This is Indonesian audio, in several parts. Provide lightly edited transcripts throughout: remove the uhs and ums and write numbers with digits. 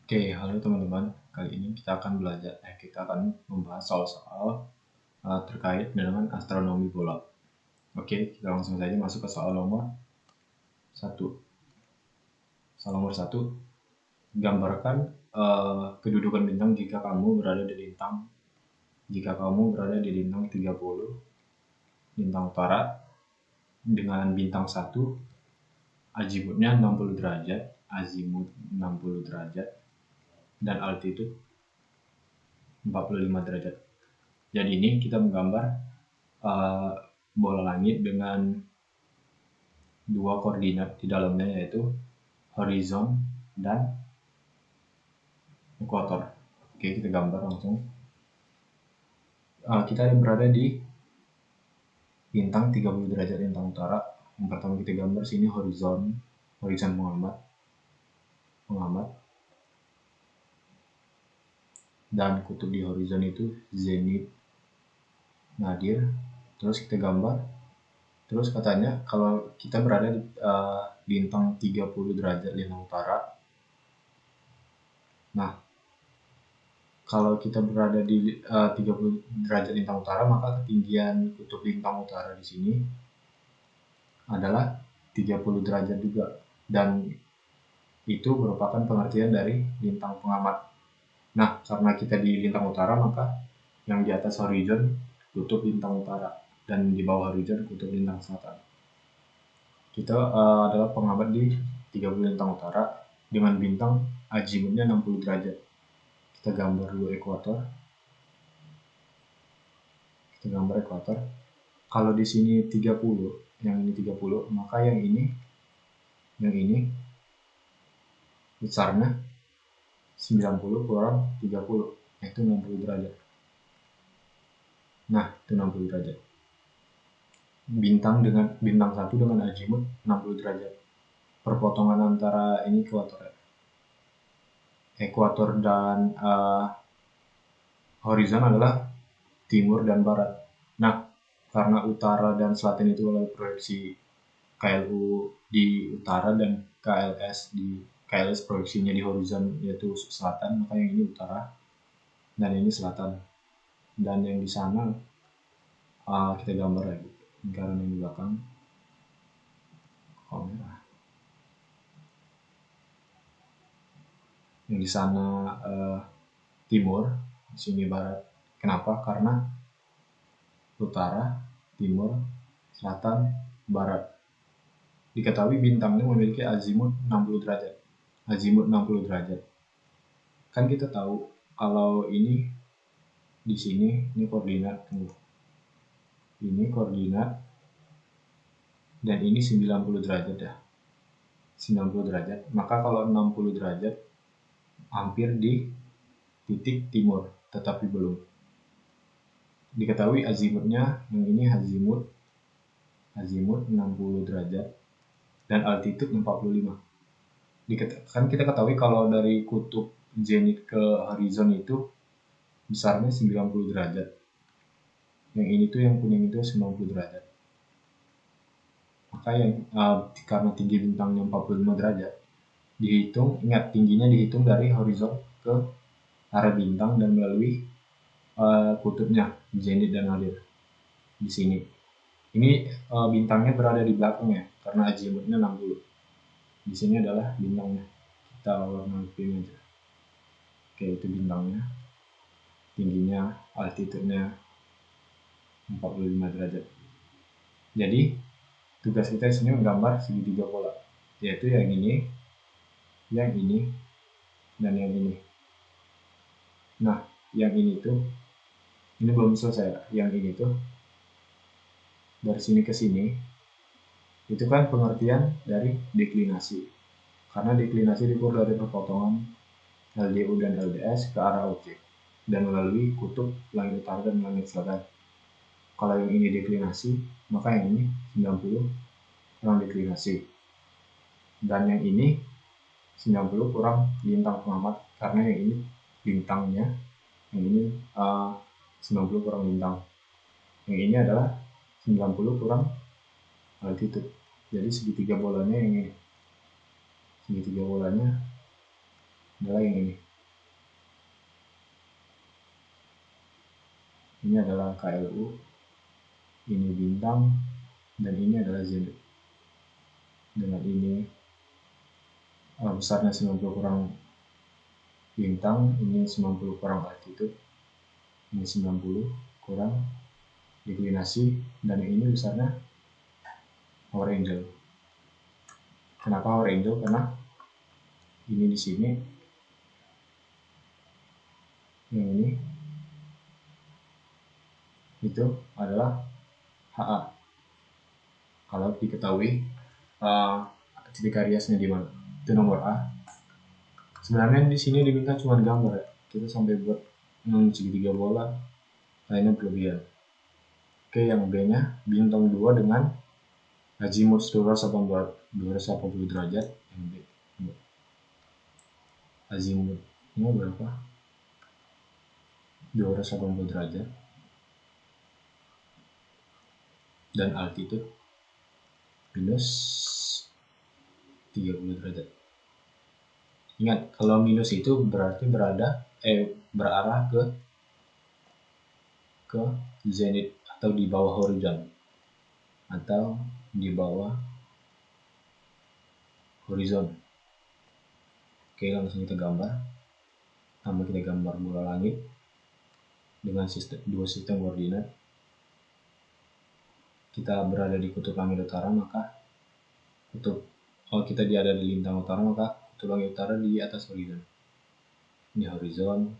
Oke, halo teman-teman. Kali ini kita akan membahas soal-soal terkait dengan astronomi bola. Oke, kita langsung saja masuk ke soal nomor 1. Soal nomor 1, gambarkan kedudukan bintang jika kamu berada di lintang 30, lintang utara dengan bintang 1, azimutnya 60 derajat, azimut 60 derajat dan altitude 45 derajat. Jadi ini kita menggambar bola langit dengan dua koordinat di dalamnya, yaitu horizon dan ekuator. Oke, kita gambar langsung. Kita berada di bintang 30 derajat lintang utara. Yang pertama kita gambar sini horizon pengamat, dan kutub di horizon itu zenith, nadir. Terus kita gambar. Terus katanya kalau kita berada di bintang 30 derajat lintang utara. Nah, kalau kita berada di 30 derajat lintang utara, maka ketinggian kutub lintang utara di sini adalah 30 derajat juga. Dan itu merupakan pengertian dari lintang pengamat. Nah, karena kita di lintang utara, maka yang di atas horizon kutub lintang utara dan di bawah horizon kutub lintang selatan. Kita adalah pengamat di 30 lintang utara dengan bintang azimutnya 60 derajat. Kita gambar dulu ekuator. Kalau di sini 30, yang ini 30, maka yang ini besarnya 90 kurang 30, yaitu 60 derajat. Nah, itu 60 derajat. Bintang 1 dengan azimut 60 derajat. Perpotongan antara ini ekuator dan horizon adalah timur dan barat. Nah, karena utara dan selatan itu adalah proyeksi KLU di utara dan KLS proyeksinya di horizon yaitu selatan, maka yang ini utara dan ini selatan. Dan yang di sana kita gambar lagi lingkaran yang di belakang merah. Yang di sana timur, di sini barat. Kenapa? Karena utara, timur, selatan, barat. Diketahui bintang ini memiliki azimut 60 derajat. Kan kita tahu kalau ini di sini ini koordinat. Ini koordinat dan ini 90 derajat ya. 90 derajat. Maka kalau 60 derajat hampir di titik timur, tetapi belum. Diketahui azimutnya, yang ini azimut 60 derajat dan altitude 45. Kan kita ketahui kalau dari kutub zenith ke horizon itu besarnya 90 derajat. Yang ini tuh yang kuning itu 90 derajat. Maka yang karena tinggi bintangnya 45 derajat, ingat tingginya dihitung dari horizon ke arah bintang dan melalui kutubnya zenith dan nadir. Di sini ini bintangnya berada di belakangnya karena azimutnya 60. Di sini adalah bintangnya, kita warna pink aja. Oke, itu bintangnya, tingginya, altitude-nya 45 derajat. Jadi tugas kita di sini menggambar segitiga pola, yaitu yang ini, dan yang ini. Nah, yang ini tuh, ini belum selesai. Yang ini tuh dari sini ke sini, itu kan pengertian dari deklinasi. Karena deklinasi diukur dari perpotongan LDU dan LDS ke arah objek dan melalui kutub langit utara dan langit selatan. Kalau yang ini deklinasi, maka yang ini 90 kurang deklinasi. Dan yang ini 90 kurang bintang pengamat, karena yang ini bintangnya, yang ini 90 kurang bintang. Yang ini adalah 90 kurang altitude. Jadi segitiga bolanya yang ini. Segitiga bolanya adalah yang ini. Ini adalah KLU, ini bintang, dan ini adalah zenit. Dengan ini besarnya 90 kurang bintang, ini 90 kurang altitude, ini 90 kurang deklinasi, dan ini besarnya hour angle. Kenapa hour angle? Karena ini di sini, yang ini itu adalah HA. Kalau diketahui titik Ariasnya di mana, itu nomor A. Sebenarnya di sini diminta cuma gambar ya. Kita sampai buat segitiga bola, kayaknya berlebihan. Oke, yang B-nya bintang 2 dengan azimut 280 derajat. Yang B, azimutnya berapa? 280 derajat. Dan altitude minus 30 derajat. Ingat, kalau minus itu berarti berarah ke zenit atau di bawah horizon atau di bawah horizon. Oke, langsung kita gambar. Pertama kita gambar bola langit dengan dua sistem koordinat. Kita berada di kutub langit utara, maka kita ada di lintang utara, maka kutub langit utara di atas horizon. Ini horizon,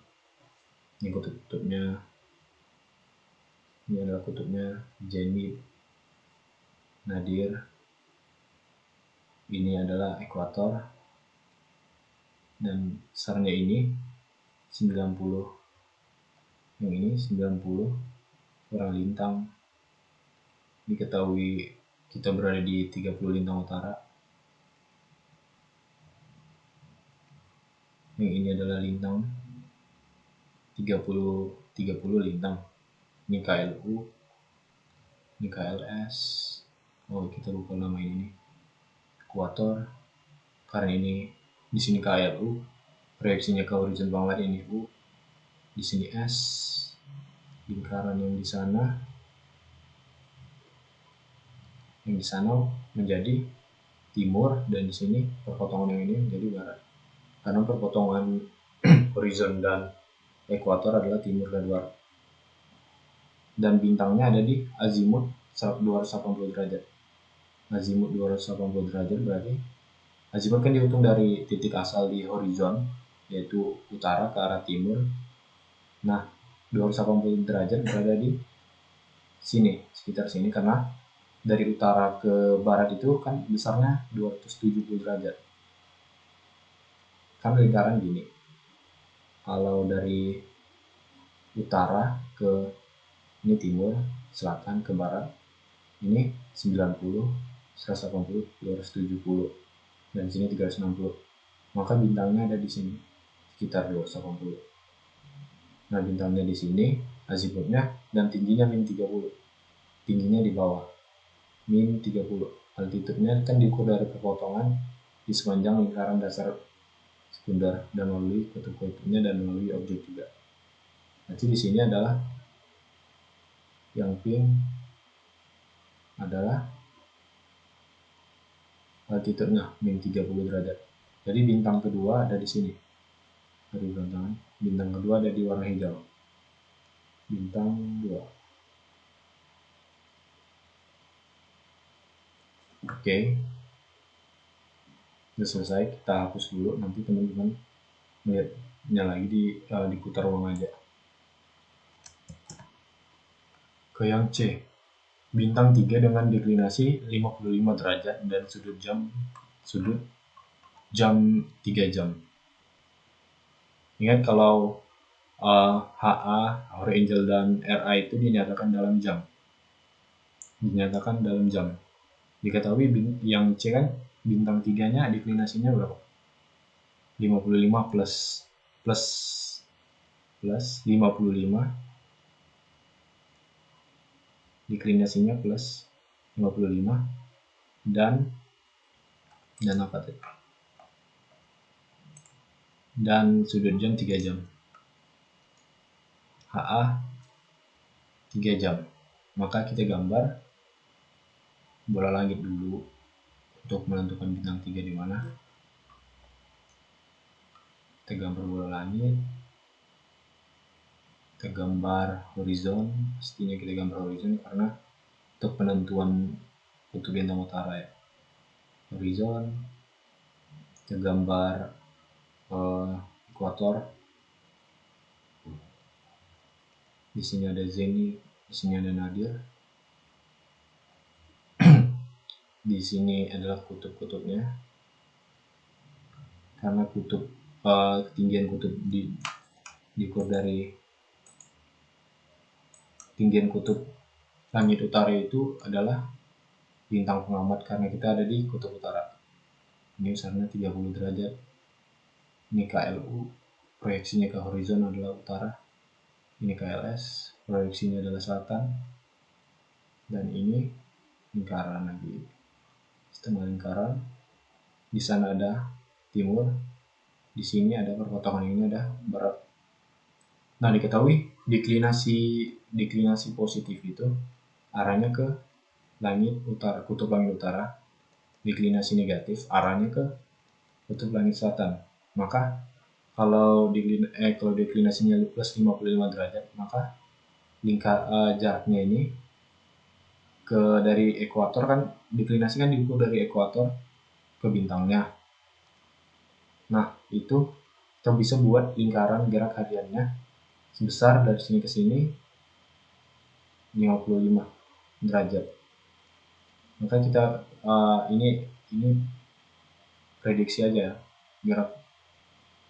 ini kutubnya, ini adalah kutubnya zenit, nadir, ini adalah ekuator, dan besarnya ini 90, yang ini 90 kurang lintang. Diketahui kita berada di 30 lintang utara. Yang ini adalah lintang 30 lintang. Ini KLU, ini KLS. Oh, kita lupa nama ini. Ekuator. Karena ini di sini KLU, proyeksinya ke horizon banget, ini U. Di sini S. Lingkaran yang di sana menjadi timur, dan di sini perpotongan yang ini menjadi barat. Karena perpotongan horizon dan ekuator adalah timur dan barat. Dan bintangnya ada di azimut 280 derajat. Azimut 280 derajat berarti azimut kan dihitung dari titik asal di horizon, yaitu utara ke arah timur. Nah, 280 derajat berada di sini, sekitar sini, karena dari utara ke barat itu kan besarnya 270 derajat. Kan lingkaran gini. Kalau dari utara ke ini timur, selatan ke barat, ini 90, 180, 270, dan sini 360. Maka bintangnya ada di sini, sekitar 280. Nah, bintangnya di sini, azimutnya, dan tingginya min 30. Tingginya di bawah, min 30. Altitude-nya kan diukur dari perpotongan di sepanjang lingkaran dasar sekunder, dan melalui kutub-kutubnya, dan melalui objek juga. Nanti di sini adalah yang pink adalah altitude-nya min 30 derajat. Jadi bintang kedua ada di sini. Bintang kedua ada di warna hijau. Bintang 2. Oke. Sudah selesai, kita hapus dulu, nanti teman-teman melihatnya lagi diputar ulang aja. Ke yang C, bintang 3 dengan deklinasi 55 derajat dan sudut jam 3 jam. Ingat kalau HA, hour angle, dan RA itu dinyatakan dalam jam. Diketahui yang C kan bintang 3-nya deklinasinya berapa? 55 plus 55, deklinasinya plus 55, dan apa tadi? dan sudut jam 3 jam. HA 3 jam. Maka kita gambar bola langit dulu untuk menentukan bintang 3 di mana. Kita gambar bola langit. Kita gambar horizon. Pastinya kita gambar horizon karena untuk penentuan kutub bintang utara ya. Horizon. Kita gambar ekuator. Di sini ada zenith, di sini ada nadir. Di sini adalah kutub-kutubnya. Karena kutub ketinggian kutub diukur dari ketinggian kutub langit utara itu adalah bintang pengamat karena kita ada di kutub utara. Ini misalnya 30 derajat. Ini KLU, proyeksinya ke horizon adalah utara. Ini KLS, proyeksinya adalah selatan. Dan ini lingkaran lagi. Setengah lingkaran. Di sana ada timur. Di sini ada perpotongan, ini ada barat. Nah, diketahui deklinasi positif itu arahnya ke langit utara, kutub langit utara. Deklinasi negatif arahnya ke kutub langit selatan. Maka kalau deklinasinya plus 55 derajat, maka jaraknya ini dari ekuator kan, deklinasi kan diukur dari ekuator ke bintangnya. Nah, itu kita bisa buat lingkaran gerak hariannya sebesar dari sini ke sini 55 derajat. Maka kita ini prediksi aja ya, gerak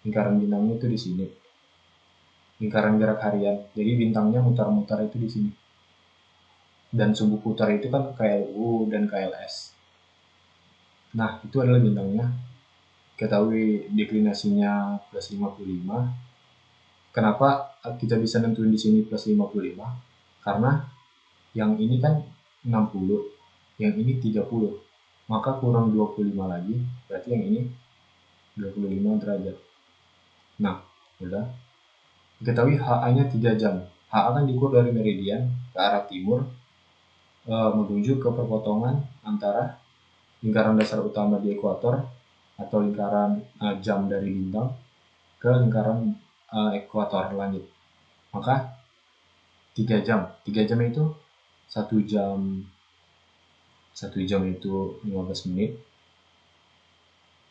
lingkaran bintangnya itu di sini. Lingkaran gerak harian. Jadi bintangnya mutar-mutar itu di sini. Dan sumbu putar itu kan KLU dan KLS. Nah, itu adalah bintangnya. Ketahui deklinasinya plus 55. Kenapa kita bisa nentuin di sini plus 55? Karena yang ini kan 60, yang ini 30. Maka kurang 25 lagi, berarti yang ini 25 derajat. Nah, udah. Diketahui HA-nya 3 jam. HA kan diukur dari meridian ke arah timur menuju ke perpotongan antara lingkaran dasar utama di ekuator atau lingkaran jam dari bintang ke lingkaran ekuator langit. Maka 3 jam. 3 jam itu 1 jam itu 15 menit.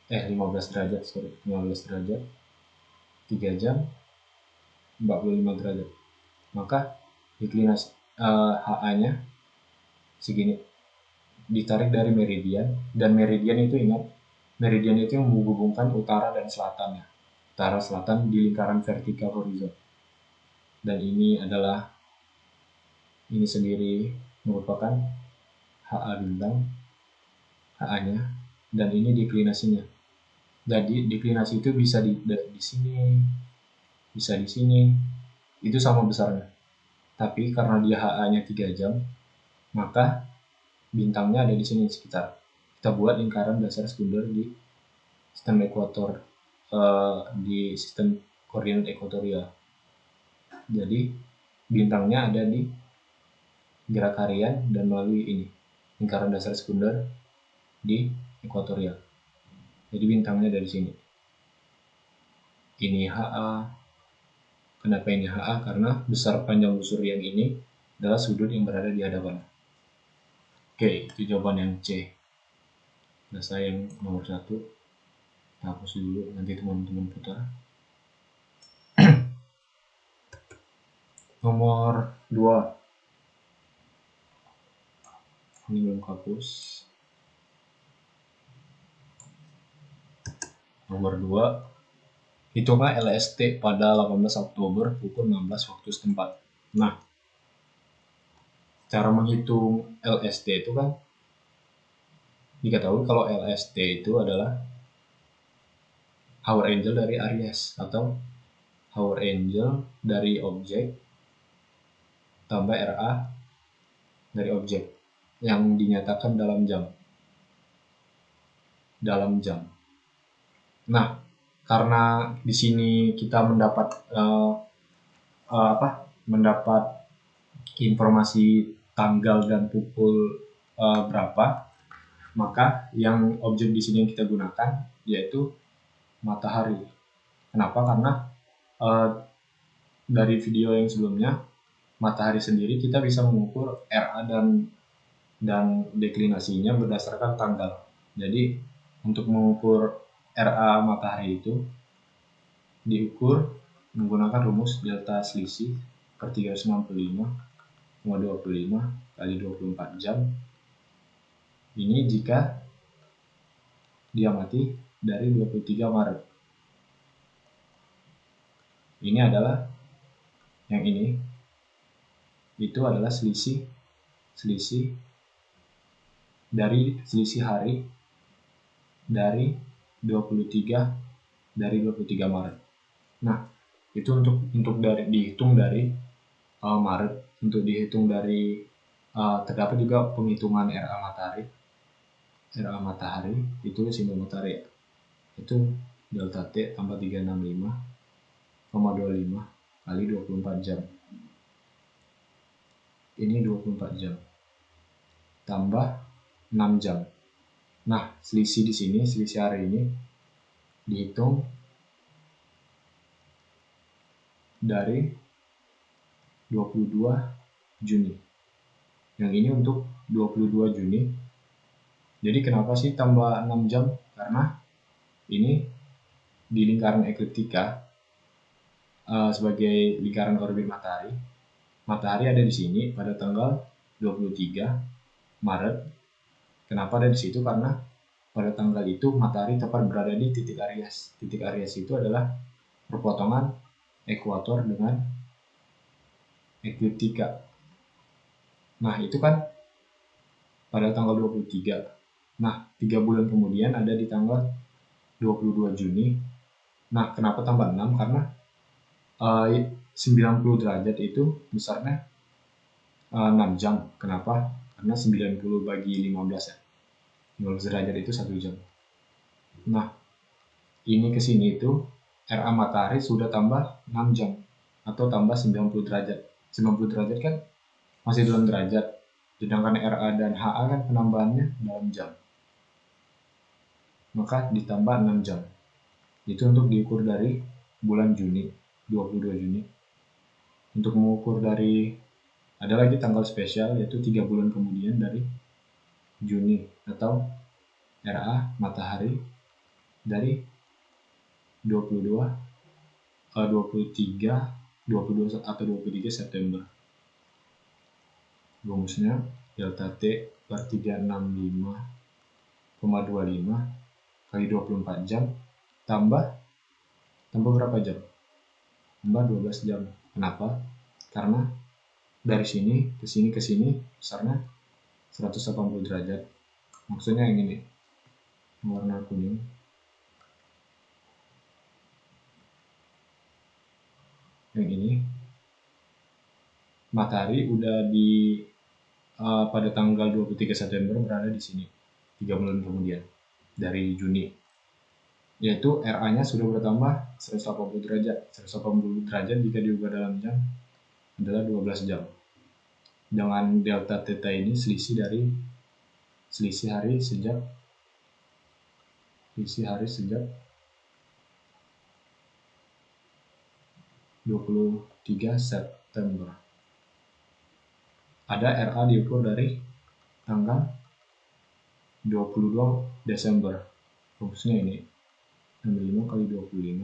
15 derajat, 15 derajat. 3 jam 45 derajat. Maka deklinasi HA-nya segini. Ditarik dari meridian, dan meridian itu ingat, meridian itu yang menghubungkan utara dan selatan ya. Utara selatan di lingkaran vertikal horizon. Dan ini sendiri merupakan HA bintang, HA-nya, dan ini deklinasinya. Jadi deklinasi itu bisa di sini, bisa di sini, itu sama besarnya. Tapi karena dia HA-nya 3 jam, maka bintangnya ada di sini sekitar. Kita buat lingkaran dasar sekunder di sistem ekuator, di sistem koordinat ekuatorial. Jadi bintangnya ada di gerak harian dan melalui ini lingkaran dasar sekunder di ekuatorial. Jadi bintangnya dari sini. Ini HA. Kenapa ini HA? Karena besar panjang busur yang ini adalah sudut yang berada di hadapan. Oke, itu jawaban yang C. Selesai yang nomor 1. Hapus dulu, nanti teman-teman putar. Nomor 2. Ini belum hapus. Nomor 2. Hitunglah LST pada 18 Oktober pukul 16 waktu setempat. Nah, cara menghitung LST itu kan diketahui kalau LST itu adalah hour angle dari Aries atau hour angle dari objek tambah RA dari objek yang dinyatakan dalam jam. Nah, karena di sini kita mendapat informasi tanggal dan pukul berapa, maka yang objek di sini yang kita gunakan yaitu matahari. Kenapa? Karena dari video yang sebelumnya, matahari sendiri kita bisa mengukur RA dan deklinasinya berdasarkan tanggal. Jadi untuk mengukur RA matahari itu diukur menggunakan rumus delta selisih per 365,25 kali 24 jam. Ini jika diamati dari 23 Maret. Ini adalah yang ini. Itu adalah selisih hari dari 23 Maret. Nah, itu untuk dihitung dari Maret. Untuk dihitung dari terdapat juga penghitungan RA matahari itu simbol matahari itu delta T tambah 365,25 kali 24 jam. Ini 24 jam tambah 6 jam. Nah, selisih di sini, selisih hari ini dihitung dari 22 Juni. Yang ini untuk 22 Juni. Jadi kenapa sih tambah 6 jam? Karena ini di lingkaran ekliptika sebagai lingkaran orbit matahari. Matahari ada di sini pada tanggal 23 Maret. Kenapa ada di situ? Karena pada tanggal itu matahari tepat berada di titik Aries. Titik Aries itu adalah perpotongan ekuator dengan ekliptika. Nah, itu kan pada tanggal 23. Nah, 3 bulan kemudian ada di tanggal 22 Juni. Nah, kenapa tambah 6? Karena 90 derajat itu besarnya 6 jam. Kenapa? Karena 90 bagi 15 ya. 15 derajat itu 1 jam. Nah, ini ke sini itu RA matahari sudah tambah 6 jam atau tambah 90 derajat. 90 derajat kan masih dalam derajat. Sedangkan RA dan HA kan penambahannya dalam jam. Maka ditambah 6 jam. Itu untuk diukur dari bulan Juni, 22 Juni. Untuk mengukur dari, ada lagi tanggal spesial yaitu 3 bulan kemudian dari Juni atau RA matahari dari 22 atau 23 September. Rumusnya delta T per 365,25 kali 24 jam tambah berapa jam? Tambah 12 jam. Kenapa? Karena dari sini ke sini besarnya 180 derajat. Maksudnya yang ini, warna kuning. Yang ini matahari udah di pada tanggal 23 September berada di sini 3 bulan kemudian dari Juni, yaitu RA-nya sudah bertambah 180 derajat. 180 derajat jika diubah dalam jam adalah 12 jam. Dengan delta theta ini selisih hari sejak 23 September. Ada RA diukur dari tanggal 22 Desember. Rumusnya ini 65 kali 25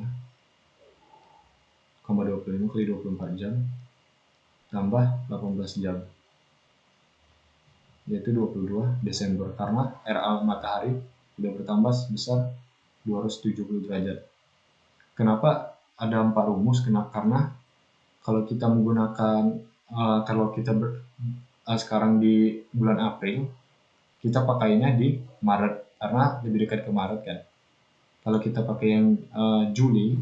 kali 24 jam tambah 18 jam, yaitu 22 Desember. Karena RA matahari sudah bertambah sebesar 270 derajat. Kenapa ada 4 rumus? Karena kalau kita menggunakan sekarang di bulan April, kita pakainya di Maret karena lebih dekat ke Maret kan. Kalau kita pakai yang Juli,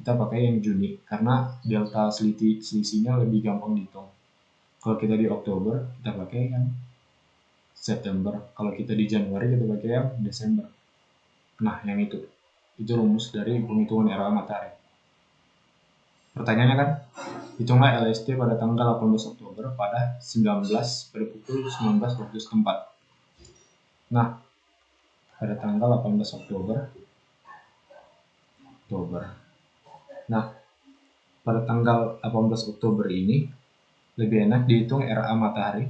kita pakai yang Juni karena delta selisihnya lebih gampang dihitung. Kalau kita di Oktober, kita pakai yang September. Kalau kita di Januari, kita pakai yang Desember. Nah, yang itu. Itu rumus dari penghitungan RA matahari. Pertanyaannya kan, hitunglah LST pada tanggal 18 Oktober pada pukul 19 waktu setempat. Nah, pada tanggal 18 Oktober. Nah, pada tanggal 18 Oktober ini lebih enak dihitung RA matahari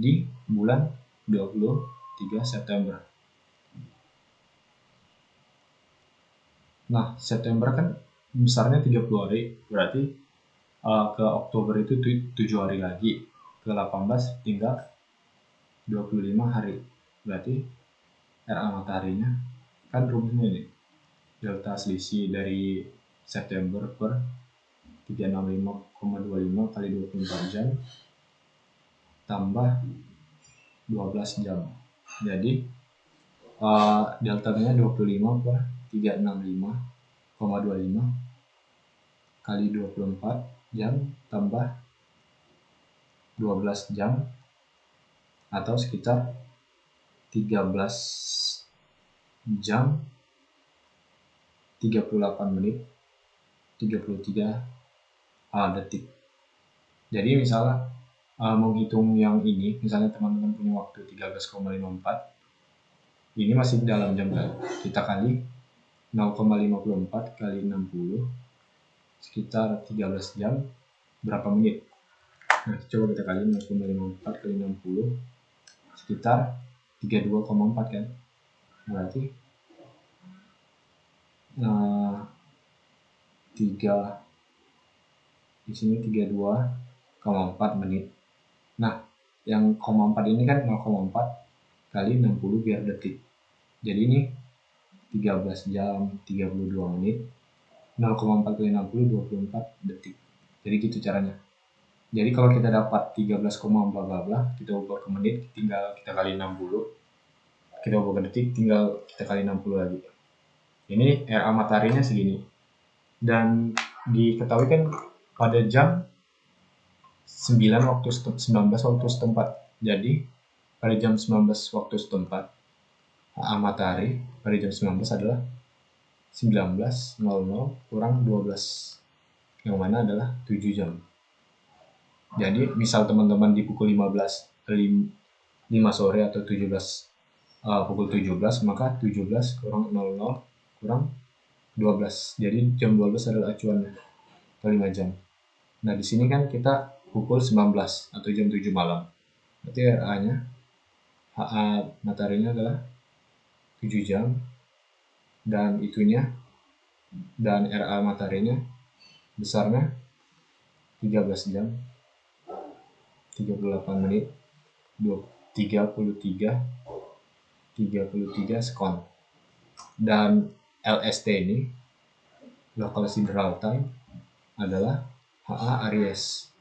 di bulan 23 September. Nah, September kan besarnya 30 hari, berarti ke Oktober itu 7 hari lagi, ke 18 tinggal 25 hari. Berarti RA mataharinya kan rumusnya ini, delta selisih dari September per 365,25 kali 24 jam tambah 12 jam. Jadi deltanya 25 per 365,25 kali 24 jam tambah 12 jam atau sekitar 13 jam 38 menit 33 detik. Jadi misalnya mau hitung yang ini, misalnya teman-teman punya waktu 13,54, ini masih dalam jam kan? Kita kali 0,54 kali 60 sekitar 13 jam berapa menit? Nah, coba kita kali 0,54 kali 60 sekitar 32,4 kan? Berarti 3 di sini 32,4 menit. Nah, yang 0,4 ini kan 0,4 kali 60 biar detik. Jadi ini 13 jam 32 menit 0,4 kali 60 24 detik. Jadi gitu caranya. Jadi kalau kita dapat 13, bla bla bla, kita ubah ke menit, tinggal kita kali 60. Kita ubah ke detik, tinggal kita kali 60 lagi. Ini RA mataharinya segini. Dan diketahui kan pada jam 19 waktu setempat. Jadi pada jam 19 waktu setempat, HA matahari pada jam 19 adalah 19.00 kurang 12, yang mana adalah 7 jam. Jadi misal teman-teman di pukul 5 sore atau 17 pukul 17, maka 17 kurang 00 kurang 12. Jadi jam 12 adalah acuannya, atau 5 jam. Nah, di sini kan kita pukul 19 atau jam 7 malam. Berarti HA mataharinya adalah 7 jam, dan RA mataharinya besarnya 13 jam 38 menit 33 sekon. Dan LST ini, local sidereal time, adalah HA Aries,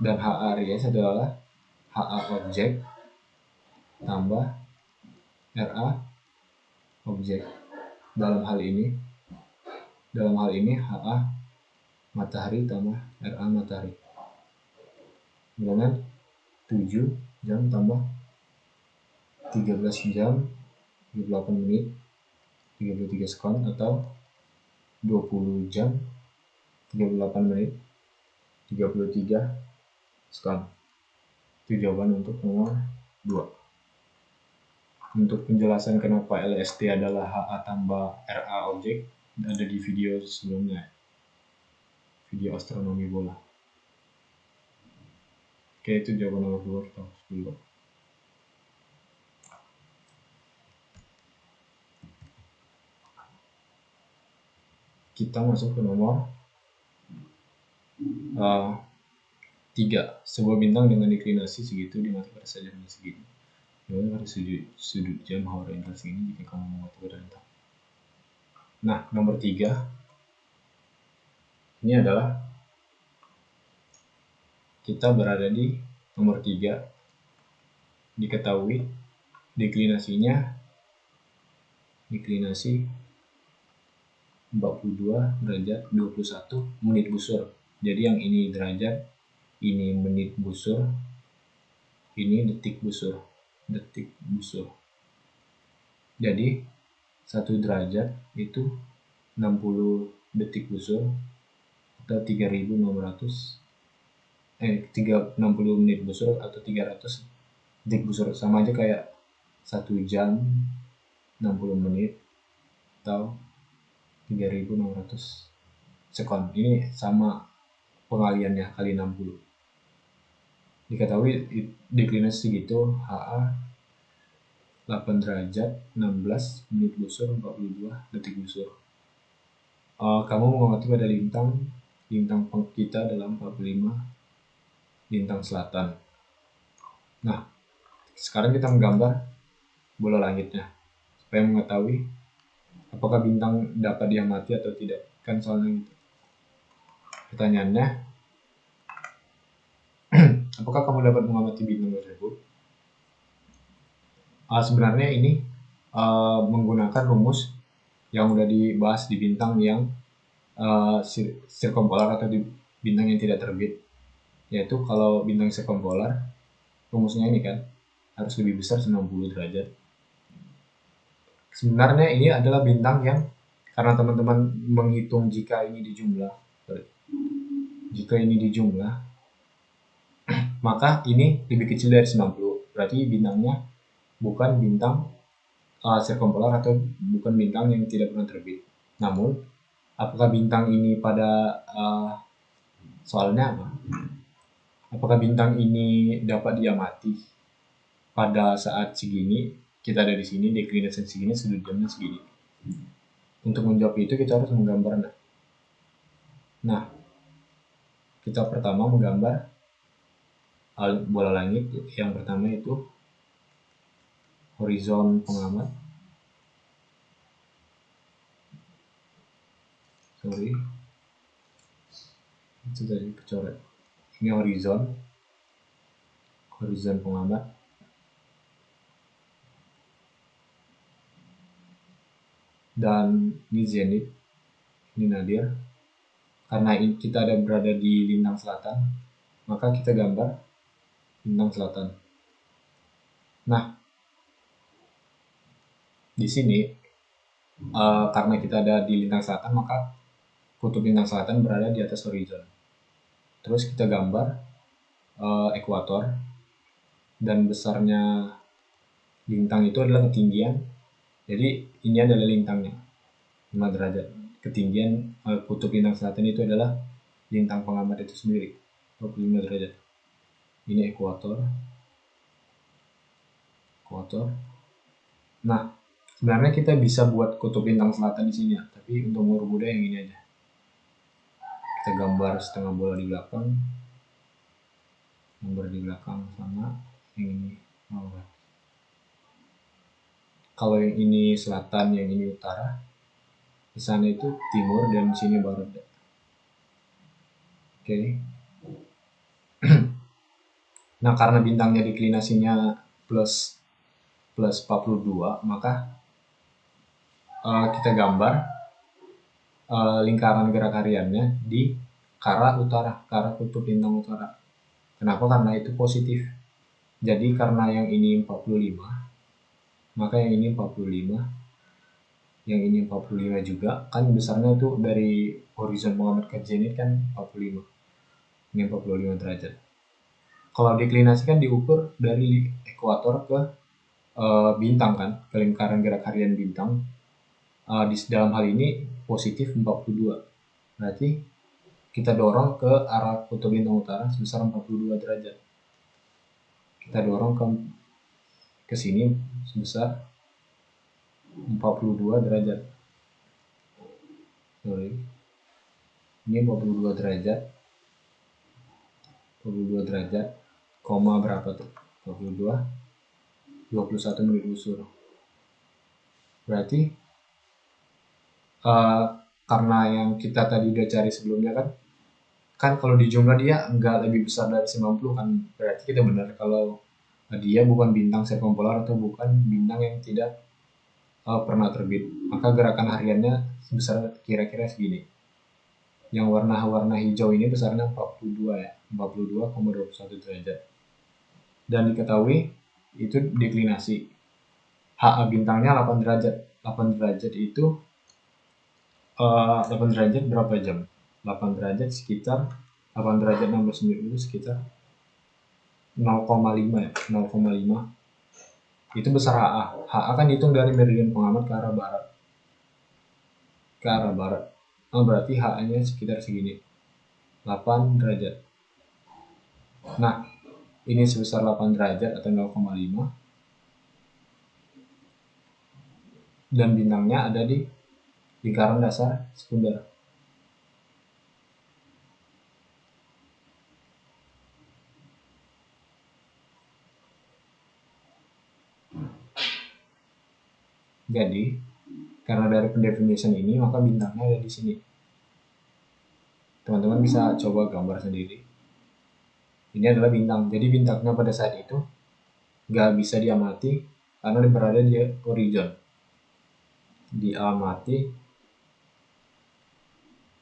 dan HA Aries adalah HA objek tambah RA objek. Dalam hal ini HA matahari tambah RA matahari dengan 7 jam tambah 13 jam 28 menit 33 sekon atau 20 jam 38 menit 33 sekon. Itu jawaban untuk nomor 2. Untuk penjelasan kenapa LST adalah HA tambah RA objek ada di video sebelumnya, video astronomi bola. Oke, itu jawaban nomor 2. Kita hapus dulu. Kita masuk ke nomor 3. Sebuah bintang dengan deklinasi segitu dimati pada saat jam segini. Pada sudut jam orientasi ini jika kamu mematuhi rentang. Nah, nomor 3 ini adalah kita berada di nomor 3. Diketahui deklinasi 42 derajat 21 menit busur. Jadi yang ini derajat, ini menit busur, ini detik busur. Jadi 1 derajat itu 60 detik busur atau 60 menit busur atau 300 detik busur, sama aja kayak 1 jam 60 menit atau 3600 sekon. Ini sama pengaliannya kali 60. Diketahui deklinasi segitu HA 8 derajat 16 menit busur 42 detik busur. Kamu mengamati pada lintang kita dalam 45 lintang selatan. Nah, sekarang kita menggambar bola langitnya supaya mengetahui apakah bintang dapat diamati atau tidak. Kan soalnya gitu. Pertanyaannya, apakah kamu dapat mengamati bintang tersebut? Sebenarnya ini menggunakan rumus yang udah dibahas di bintang yang sirkumpolar atau di bintang yang tidak terbit, yaitu kalau bintang sirkumpolar rumusnya ini kan harus lebih besar 90 derajat. Sebenarnya ini adalah bintang yang, karena teman-teman menghitung jika ini dijumlah, maka ini lebih kecil dari 90, berarti bintangnya bukan bintang sirkumpolar atau bukan bintang yang tidak pernah terbit. Namun apakah bintang ini pada soalnya apa? Apakah bintang ini dapat diamati pada saat segini, kita ada di sini, deklinasi segini, sudut jamnya segini. Untuk menjawab itu kita harus menggambar. Nah, kita pertama menggambar bola langit. Yang pertama itu horizon pengamat. Itu tadi kecoret. Ini horizon pengamat. Dan ini zenith, ini nadir. Karena kita berada di lintang selatan, maka kita gambar lintang selatan. Nah, di sini karena kita ada di lintang selatan, maka kutub lintang selatan berada di atas horizon. Terus kita gambar ekuator, dan besarnya lintang itu adalah ketinggian. Jadi ini adalah lintangnya 5 derajat. Ketinggian kutub lintang selatan itu adalah lintang pengamat itu sendiri 25 derajat. Ini ekuator. Nah, sebenarnya kita bisa buat kutub lintang selatan di sini ya, tapi untuk mempermudah yang ini aja. Kita gambar setengah bola di belakang. Gambar di belakang sama yang ini. Kalau yang ini selatan, yang ini utara. Di sana itu timur dan di sini barat. Oke. Nah, karena bintangnya deklinasinya plus 42, maka kita gambar lingkaran gerak hariannya di ke arah utara, ke arah kutub lintang utara. Kenapa? Karena itu positif. Jadi karena yang ini 45, maka yang ini 45, yang ini 45 juga, kan besarnya itu dari horizon pengamat ke zenith kan 45. Ini 45 derajat. Kalau deklinasi kan diukur dari ekuator ke bintang kan, ke lingkaran gerak harian bintang. Di dalam hal ini positif 42. Berarti kita dorong ke arah kutub lintang utara sebesar 42 derajat. Kita dorong ke sini sebesar 42 derajat. Ini 42 derajat. 42 derajat, koma berapa tuh? 22, 21 menit busur. Berarti karena yang kita tadi udah cari sebelumnya kan kalau dijumlah dia enggak lebih besar dari 90 kan, berarti kita benar kalau dia bukan bintang sirkumpolar atau bukan bintang yang tidak pernah terbit. Maka gerakan hariannya sebesar kira-kira segini. Yang warna hijau ini besarnya 42 ya, 42,21 derajat. Dan diketahui itu deklinasi. HA bintangnya 8 derajat. 8 derajat itu 8 derajat berapa jam? 8 derajat sekitar 8 derajat 16 menit itu sekitar 0,5 ya, 0,5 itu besar HA. HA kan hitung dari meridian pengamat ke arah barat. Berarti HA-nya sekitar segini. 8 derajat. Nah, ini sebesar 8 derajat atau 0,5. Dan bintangnya ada di lingkaran dasar sekunder. Jadi, karena dari pendefinisian ini, maka bintangnya ada di sini. Teman-teman bisa coba gambar sendiri. Ini adalah bintang. Jadi bintangnya pada saat itu nggak bisa diamati karena berada di horizon. Diamati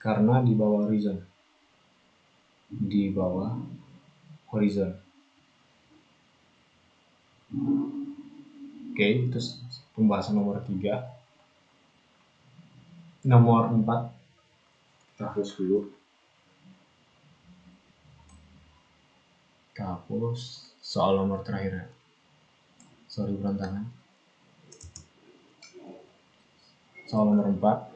karena di bawah horizon. Di bawah horizon. Oke, itu pembahasan nomor 3. Nomor 4 kita hapus dulu. Kita hapus soal nomor terakhir ya. Sorry berantakan. Soal nomor 4.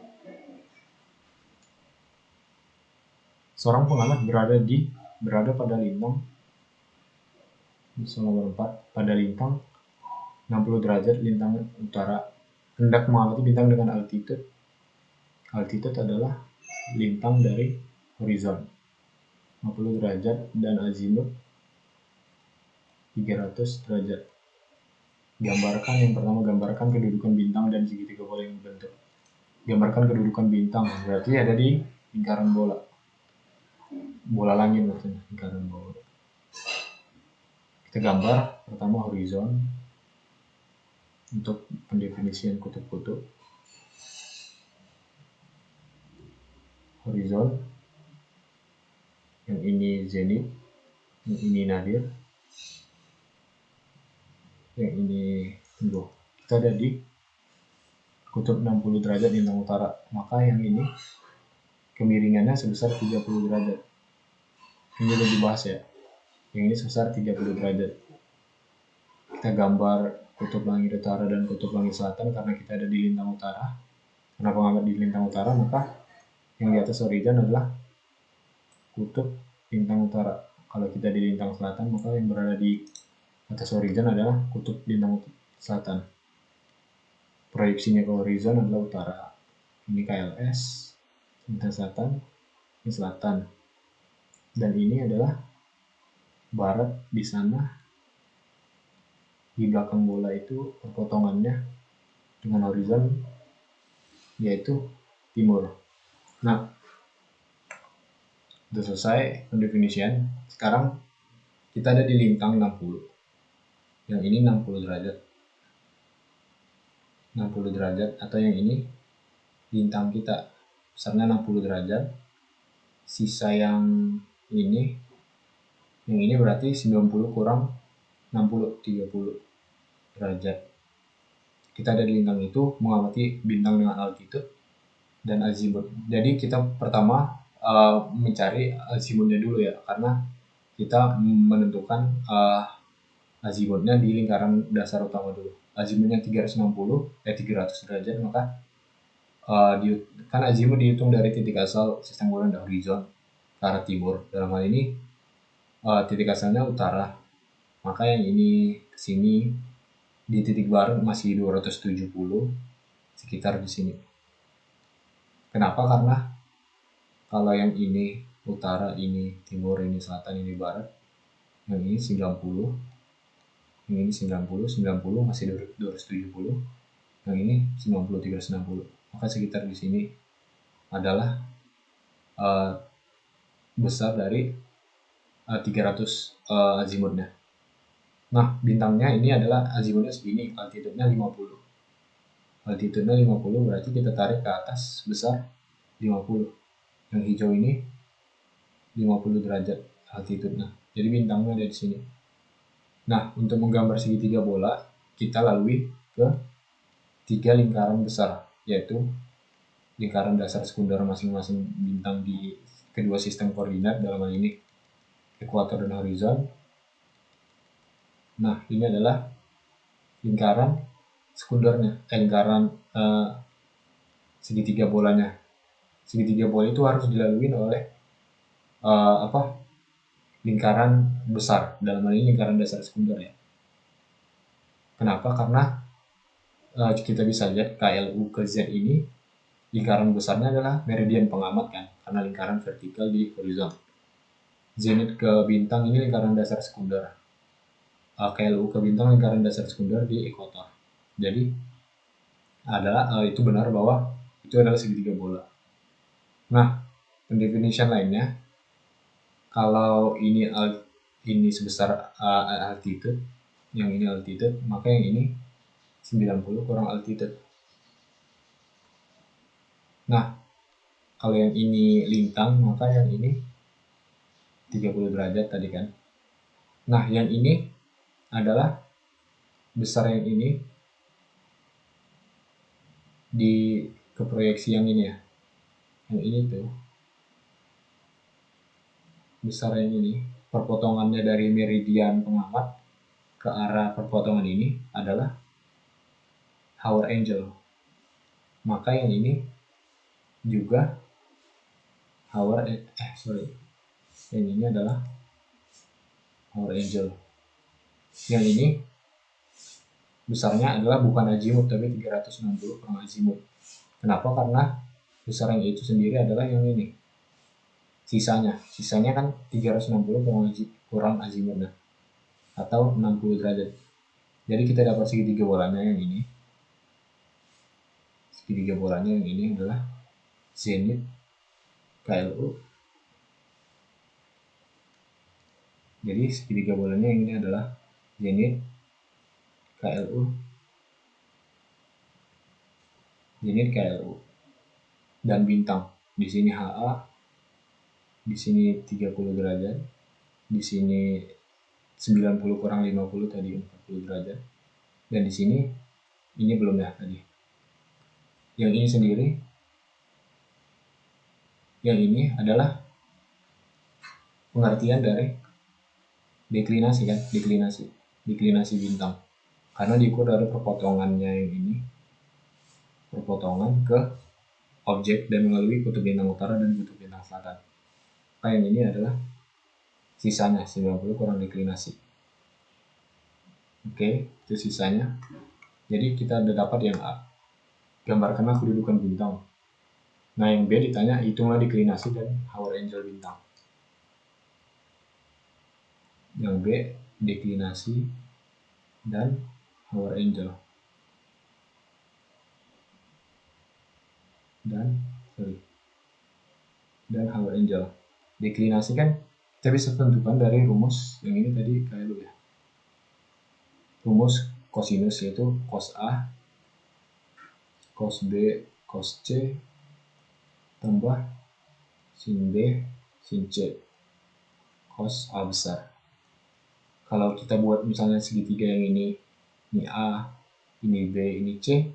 Seorang pengamat berada pada lintang. Soal nomor 4, pada lintang 60 derajat lintang utara hendak mengamati bintang dengan altitude. Altitude adalah lintang dari horizon 60 derajat dan azimut 300 derajat. Yang pertama gambarkan kedudukan bintang dan segitiga bola yang dibentuk. Gambarkan kedudukan bintang berarti ada di lingkaran bola langit maksudnya, lingkaran bola. Kita gambar pertama horizon untuk pendefinisian kutub-kutub. Horizon, yang ini zenith, yang ini nadir, yang ini tengguh. Kita ada di kutub 60 derajat lintang utara, maka yang ini kemiringannya sebesar 30 derajat. Ini udah dibahas ya. Yang ini sebesar 30 derajat. Kita gambar kutub langit utara dan kutub langit selatan karena kita ada di lintang utara. Karena pengamat di lintang utara, maka yang di atas horizon adalah kutub lintang utara. Kalau kita di lintang selatan, maka yang berada di atas horizon adalah kutub lintang selatan. Proyeksinya ke horizon adalah utara. Ini KLS, lintang selatan, ini selatan. Dan ini adalah barat di sana. Di belakang bola itu perpotongannya dengan horizon yaitu timur. Nah, sudah selesai pendefinisian. Sekarang kita ada di lintang 60. Yang ini 60 derajat. 60 derajat atau yang ini lintang kita besarnya 60 derajat. Sisa yang ini berarti 90 kurang 60, 30 derajat. Kita ada di lintang itu mengamati bintang dengan altitude dan azimut. Jadi kita pertama mencari azimutnya dulu ya, karena kita menentukan azimutnya di lingkaran dasar utama dulu. Azimutnya 300 derajat, maka kan azimut dihitung dari titik asal sistem bola dan horizon ke arah timur. Dalam hal ini titik asalnya utara, maka yang ini kesini di titik barat masih 270 sekitar di sini. Kenapa? Karena kalau yang ini utara, ini timur, ini selatan, ini barat, yang ini 90, yang ini 90 masih 270, yang ini 90, 360. Maka sekitar di sini adalah besar dari 300 azimutnya. Nah, bintangnya ini adalah azimutnya segini, altitude-nya 50. Altitude-nya 50 berarti kita tarik ke atas besar 50. Yang hijau ini 50 derajat altitude-nya. Jadi bintangnya ada di sini. Nah, untuk menggambar segitiga bola, kita lalui ke 3 lingkaran besar, yaitu lingkaran dasar sekunder masing-masing bintang di kedua sistem koordinat, dalam hal ini ekuator dan horizon. Nah, ini adalah lingkaran sekundernya, lingkaran segitiga bolanya. Segitiga bola itu harus dilalui oleh lingkaran besar, dalam hal ini lingkaran dasar sekunder ya. Kenapa? Karena kita bisa lihat KLU ke Z ini, lingkaran besarnya adalah meridian pengamat kan, karena lingkaran vertikal di horizon. Zenit ke bintang ini lingkaran dasar sekunder. KLU ke bintang lingkaran dasar sekunder di ekuator. Jadi itu benar bahwa itu adalah segitiga bola. Nah, pendefinisian lainnya, kalau ini sebesar altitude, yang ini altitude, maka yang ini 90 kurang altitude. Nah, kalau yang ini lintang, maka yang ini 30 derajat tadi kan. Nah, yang ini adalah besar yang ini di keproyeksi yang ini ya. Yang ini tuh besar yang ini, perpotongannya dari meridian pengamat ke arah perpotongan ini adalah hour angle. Maka yang ini juga yang ini adalah hour angle. Yang ini besarnya adalah bukan azimut tapi 360 kurang azimut. Kenapa? Karena besar yang itu sendiri adalah yang ini. Sisanya kan 360 kurang azimut atau 60 derajat. Jadi kita dapat segitiga bolanya yang ini. Segitiga bolanya yang ini adalah zenit KLU. Jadi segitiga bolanya yang ini adalah zenit KLU. Zenit KLU. Dan bintang. Di sini HA, di sini 30 derajat, di sini 90 kurang 50 tadi 40 derajat. Dan di sini ini belum ya tadi. Yang ini sendiri, yang ini adalah pengertian dari deklinasi kan, deklinasi bintang. Karena diukur dari perpotongannya yang ini, perpotongan ke objek dan melalui kutub bintang utara dan kutub bintang selatan. Maka yang ini adalah sisanya 90 kurang deklinasi. Oke, itu sisanya. Jadi kita udah dapat yang A. Gambarkanlah kedudukan bintang. Nah, yang B ditanya hitunglah deklinasi dan hour angle bintang. Yang B deklinasi dan hour angle. Dan hour angle. Deklinasi kan kita bisa tentukan dari rumus yang ini tadi kayak dulu ya. Rumus kosinus yaitu cos A, cos B, cos C tambah sin B, sin C, cos A besar. Kalau kita buat misalnya segitiga yang ini A, ini B, ini C,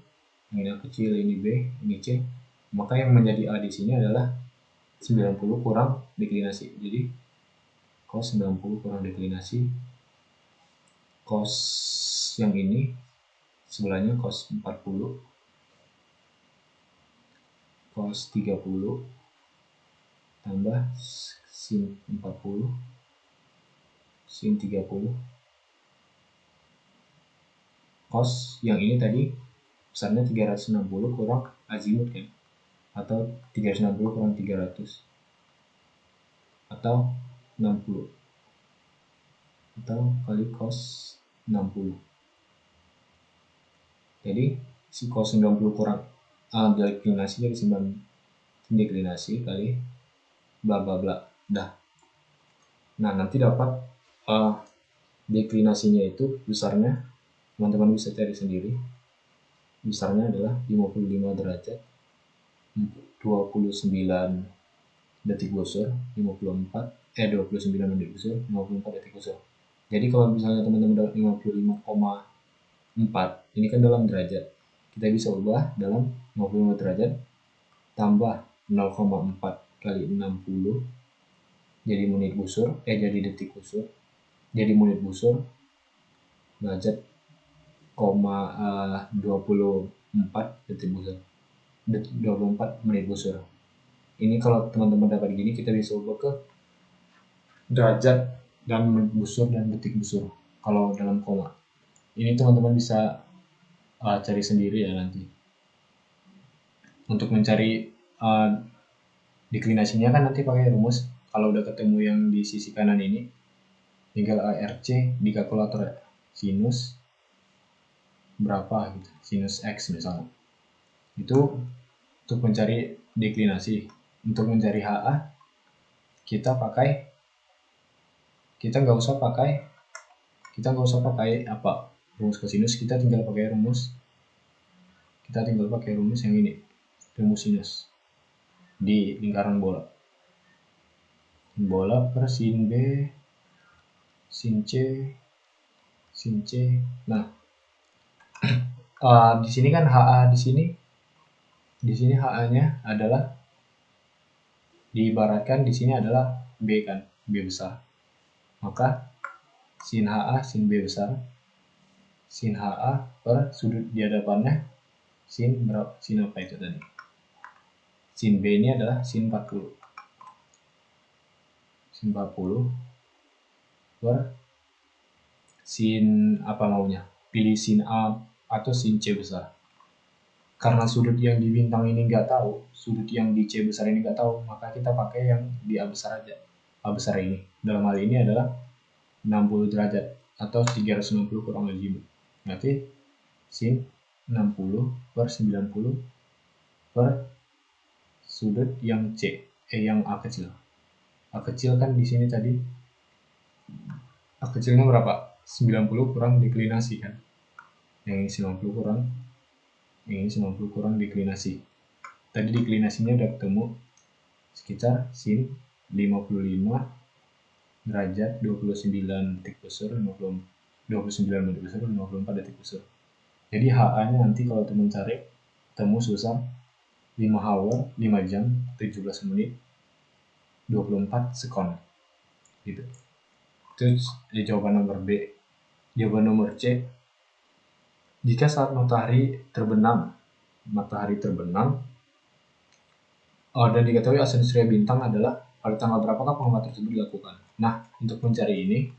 yang ini kecil, ini B, ini C, maka yang menjadi A di sini adalah 90 kurang deklinasi. Jadi cos 90 kurang deklinasi, cos yang ini sebelahnya cos 40, cos 30 tambah sin 40, sin 30, cos yang ini tadi besarnya 360 kurang azimut kan, atau 360 kurang 300 atau 60 atau kali cos 60. Jadi si cos 90 kurang deklinasi dari 9 deklinasi kali bla bla bla dah. Nah, nanti dapat deklinasinya itu besarnya, teman-teman bisa cari sendiri. Besarnya adalah 55 derajat 29 detik gusur, 29 menit gusur, 54 detik gusur. Jadi kalau misalnya teman-teman dapat 55,4, ini kan dalam derajat. kita bisa ubah dalam 55 derajat tambah 0,4 kali 60 jadi menit busur, jadi detik busur, jadi menit busur, derajat, 24 detik busur, 24 menit busur. Ini kalau teman-teman dapat gini, kita bisa ubah ke derajat dan menit busur dan detik busur kalau dalam koma. Ini teman-teman bisa cari sendiri ya nanti. Untuk mencari deklinasinya kan nanti pakai rumus. Kalau udah ketemu yang di sisi kanan ini, tinggal ARC di kalkulator ya. Sinus berapa gitu, sinus X misalnya. Itu untuk mencari deklinasi. Untuk mencari HA, kita nggak usah pakai apa rumus kosinus, kita tinggal pakai rumus yang ini, rumus sinus di lingkaran bola per sin B sin C. Nah, di sini kan HA di sini HA-nya adalah diibaratkan di sini adalah B kan, B besar. Maka sin HA sin B besar, sin HA per sudut di hadapannya sin apa itu tadi? Sin B ini adalah sin 40. Sin 40 per sin apa maunya? Pilih sin A atau sin C besar. Karena sudut yang di bintang ini nggak tahu, sudut yang di C besar ini nggak tahu, maka kita pakai yang di A besar aja. A besar ini. Dalam hal ini adalah 60 derajat atau 360 kurang lebih. Berarti sin 60 per 90 per sudut yang C, yang A kecil. A kecil kan di sini tadi, A kecilnya berapa? 90 kurang deklinasi kan. Yang ini 90 kurang deklinasi. Tadi deklinasinya udah ketemu sekitar sin 55 derajat 29 detik busur, 29 menit busur, 54 detik busur. Jadi HA-nya nanti kalau teman cari temu susah 5 hour, 5 jam, 17 menit, 24 sekon. Gitu. Terus jawaban nomor B. Jawaban nomor C. Jika saat matahari terbenam dan diketahui asal surya bintang adalah pada tanggal berapakah pengamatan tersebut dilakukan. Nah, untuk mencari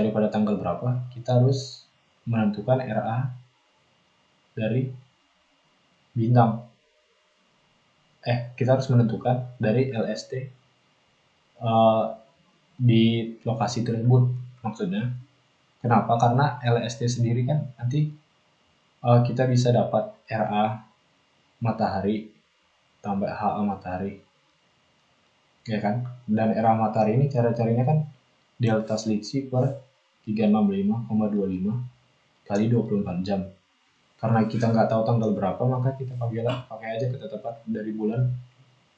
pada tanggal berapa, kita harus menentukan RA dari bintang. Kita harus menentukan dari LST di lokasi tersebut. Maksudnya, kenapa? Karena LST sendiri kan nanti kita bisa dapat RA matahari tambah HA matahari, ya kan? Dan RA matahari ini cara carinya kan delta selisih per 365,25 kali 24 jam. Karena kita nggak tahu tanggal berapa, maka kita pakai aja ketetapan dari bulan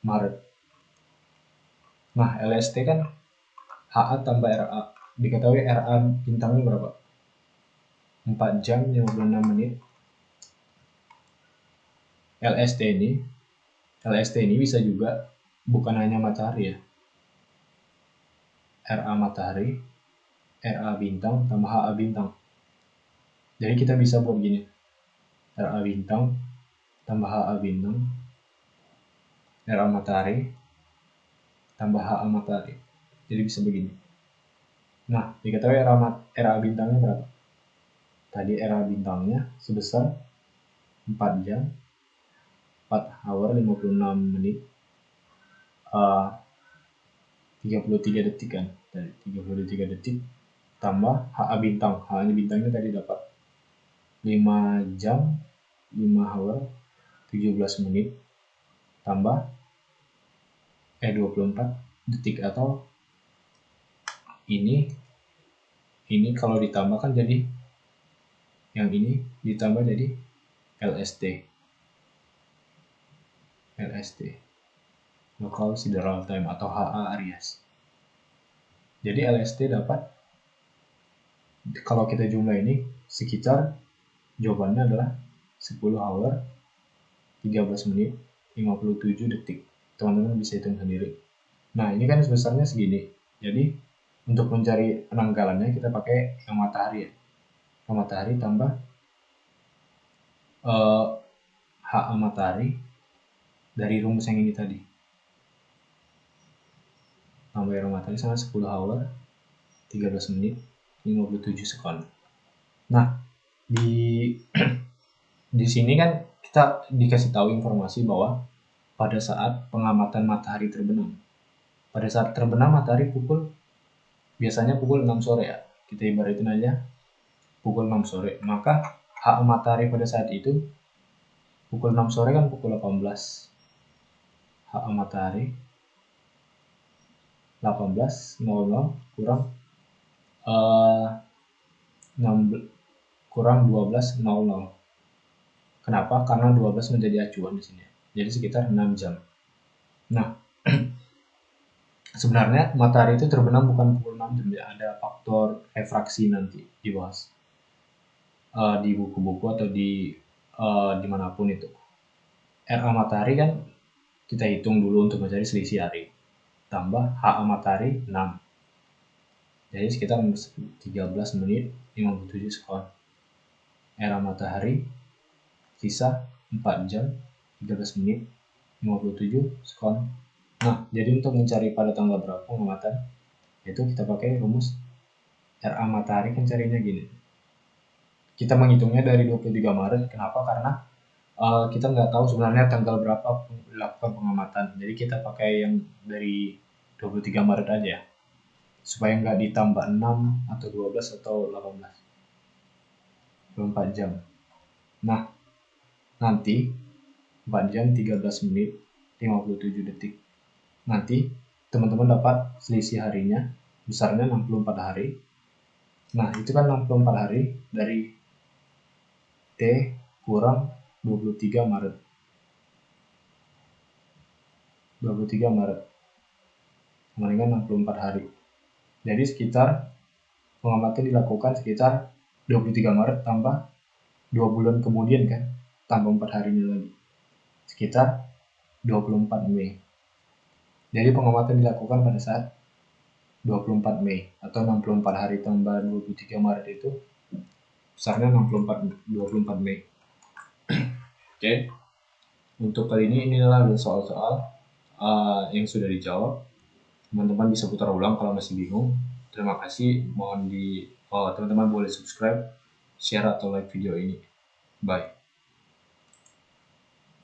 Maret. Nah, LST kan HA tambah RA. Diketahui RA bintangnya berapa? 4 jam 56 menit. LST ini bisa juga bukan hanya matahari ya. RA matahari, RA bintang tambah HA bintang. Jadi kita bisa buat gini. RA bintang tambah HA bintang, RA matahari tambah HA matahari. Jadi bisa begini. Nah, diketahui RA bintangnya berapa? Tadi RA bintangnya sebesar 4 jam 4 hour 56 menit 33 detik kan. Tadi 33 detik tambah HA bintang. HA bintangnya tadi dapat 5 jam 5 hour 17 menit tambah 24 detik, atau ini kalau ditambahkan jadi yang ini ditambah jadi LST local sidereal time atau HA Aries. Jadi LST dapat, kalau kita jumlah ini sekitar Jawabannya adalah 10 hour 13 menit 57 detik. Teman-teman bisa hitung sendiri. Nah, ini kan sebesarnya segini. Jadi, untuk mencari penanggalannya kita pakai yang matahari ya. Yang matahari tambah HA matahari dari rumus yang ini tadi. Tambah yang matahari sama 10 hour 13 menit 57 sekon. Nah, di sini kan kita dikasih tahu informasi bahwa pada saat pengamatan matahari terbenam. Pada saat terbenam matahari biasanya pukul 6 sore ya. Kita ibaratin aja pukul 6 sore. Maka HA matahari pada saat itu pukul 6 sore kan pukul 18. HA matahari 18.00 kurang 12.00. Kenapa? Karena 12 menjadi acuan di sini. Jadi sekitar 6 jam. Nah, sebenarnya matahari itu terbenam bukan pukul 6 jam ya. Ada faktor refraksi nanti dibahas di buku-buku atau dimanapun itu. RA matahari kan kita hitung dulu untuk mencari selisih hari. Tambah HA matahari 6. Jadi sekitar 13 menit 57 sekon. RA matahari sisa 4 jam 13 menit 57 sekon. Nah, jadi untuk mencari pada tanggal berapa pengamatan, itu kita pakai rumus RA matahari kan carinya gini. Kita menghitungnya dari 23 Maret. Kenapa? Karena kita nggak tahu sebenarnya tanggal berapa dilakukan pengamatan. Jadi kita pakai yang dari 23 Maret aja. Supaya nggak ditambah 6 atau 12 atau 18. 24 jam. Nah, nanti 4 jam 13 menit 57 detik. Nanti teman-teman dapat selisih harinya besarnya 64 hari. Nah, itu kan 64 hari dari T kurang 23 Maret. 23 Maret. Sama dengan 64 hari. Jadi sekitar pengamatan dilakukan sekitar 23 Maret tambah 2 bulan kemudian kan, tambah 4 harinya lagi. Sekitar 24 Mei. Jadi pengamatan dilakukan pada saat 24 Mei atau 64 hari tambah 23 Maret itu besarnya 24 Mei. Oke. Untuk kali ini adalah soal-soal yang sudah dijawab. Teman-teman bisa putar ulang kalau masih bingung. Terima kasih. Mohon teman-teman boleh subscribe, share atau like video ini. Bye.